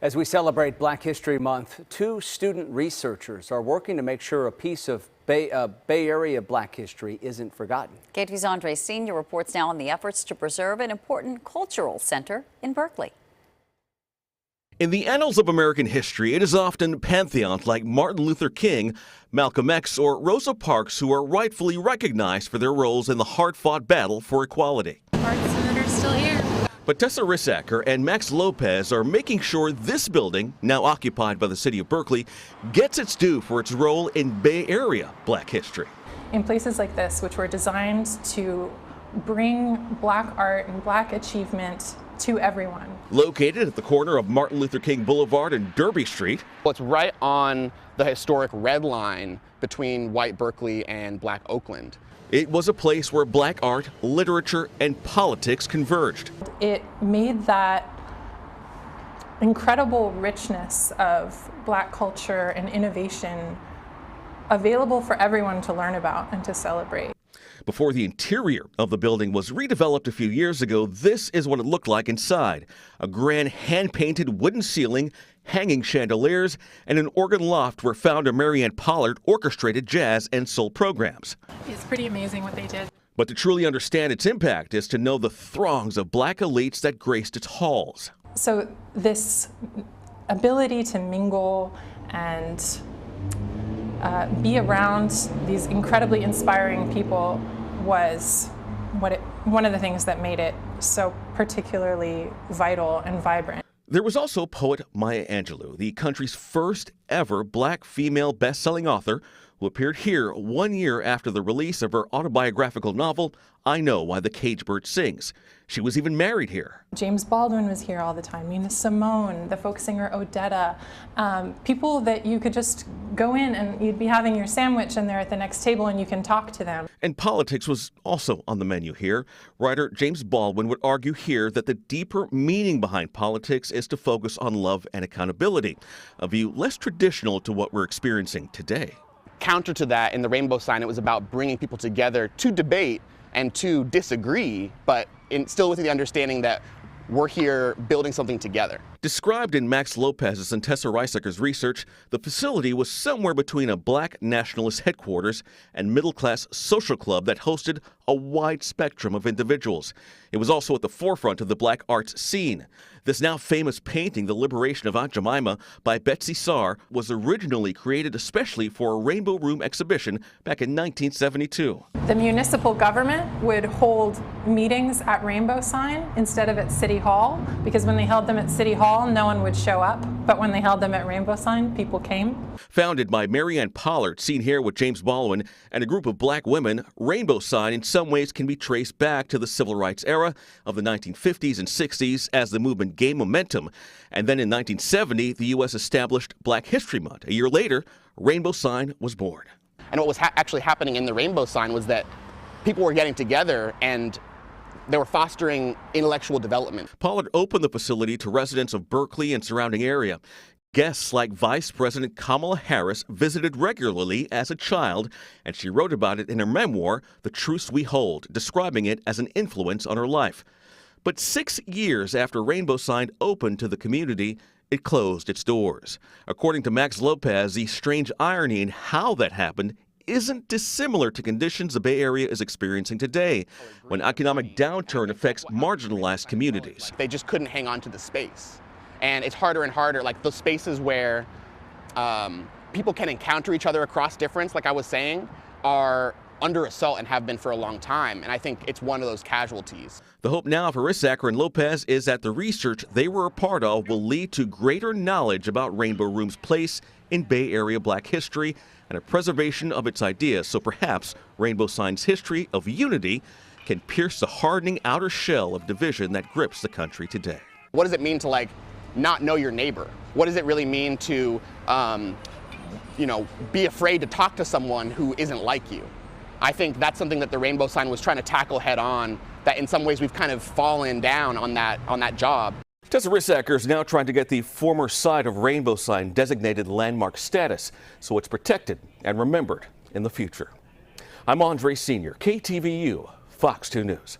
As we celebrate Black History Month, two student researchers are working to make sure a piece of Bay Area Black history isn't forgotten. KTVU's Andre Senior reports now on the efforts to preserve an important cultural center in Berkeley. In the annals of American history, it is often pantheons like Martin Luther King, Malcolm X, or Rosa Parks who are rightfully recognized for their roles in the hard-fought battle for equality. Art Senator's still here. But Tessa Rissacker and Max Lopez are making sure this building, now occupied by the City of Berkeley, gets its due for its role in Bay Area Black history. In places like this, which were designed to bring Black art and Black achievement to everyone. Located at the corner of Martin Luther King Boulevard and Derby Street. Well, it's right on the historic red line between white Berkeley and Black Oakland. It was a place where Black art, literature, and politics converged. It made that incredible richness of Black culture and innovation available for everyone to learn about and to celebrate. Before the interior of the building was redeveloped a few years ago, this is what it looked like inside. A grand hand-painted wooden ceiling, hanging chandeliers, and an organ loft where founder Marianne Pollard orchestrated jazz and soul programs. It's pretty amazing what they did. But to truly understand its impact is to know the throngs of Black elites that graced its halls. So this ability to mingle and be around these incredibly inspiring people was one of the things that made it so particularly vital and vibrant. There was also poet Maya Angelou, the country's first ever Black female best-selling author, who appeared here 1 year after the release of her autobiographical novel, I Know Why the Caged Bird Sings. She was even married here. James Baldwin was here all the time, Nina Simone, the folk singer Odetta, people that you could just go in and you'd be having your sandwich and they're at the next table and you can talk to them. And politics was also on the menu here. Writer James Baldwin would argue here that the deeper meaning behind politics is to focus on love and accountability, a view less traditional to what we're experiencing today. Counter to that, in the Rainbow Sign, it was about bringing people together to debate and to disagree, but still with the understanding that we're here building something together. Described in Max Lopez's and Tessa Risacker's research, the facility was somewhere between a Black nationalist headquarters and middle-class social club that hosted a wide spectrum of individuals. It was also at the forefront of the Black arts scene. This now famous painting, The Liberation of Aunt Jemima, by Betsy Saar, was originally created especially for a Rainbow Room exhibition back in 1972. The municipal government would hold meetings at Rainbow Sign instead of at City Hall, because when they held them at City Hall, no one would show up, but when they held them at Rainbow Sign, people came. Founded by Marianne Pollard, seen here with James Baldwin, and a group of Black women, Rainbow Sign in some ways can be traced back to the civil rights era of the 1950s and 60s as the movement gained momentum. And then in 1970, the U.S. established Black History Month. A year later, Rainbow Sign was born. And what was actually happening in the Rainbow Sign was that people were getting together and they were fostering intellectual development. Pollard opened the facility to residents of Berkeley and surrounding area. Guests like Vice President Kamala Harris visited regularly as a child, and she wrote about it in her memoir, The Truths We Hold, describing it as an influence on her life. But 6 years after Rainbow Sign opened to the community, it closed its doors. According to Max Lopez, the strange irony in how that happened isn't dissimilar to conditions the Bay Area is experiencing today, when economic downturn affects marginalized communities. They just couldn't hang on to the space. And it's harder and harder, like those spaces where people can encounter each other across difference, like I was saying, are under assault and have been for a long time. And I think it's one of those casualties. The hope now for Rissacker and Lopez is that the research they were a part of will lead to greater knowledge about Rainbow Room's place in Bay Area Black history and a preservation of its ideas, so perhaps Rainbow Sign's history of unity can pierce the hardening outer shell of division that grips the country today. What does it mean to not know your neighbor? What does it really mean to be afraid to talk to someone who isn't like you? I think that's something that the Rainbow Sign was trying to tackle head on, that in some ways we've kind of fallen down on that job. Tessa Rissacker is now trying to get the former site of Rainbow Sign designated landmark status so it's protected and remembered in the future. I'm Andre Senior, KTVU, Fox 2 News.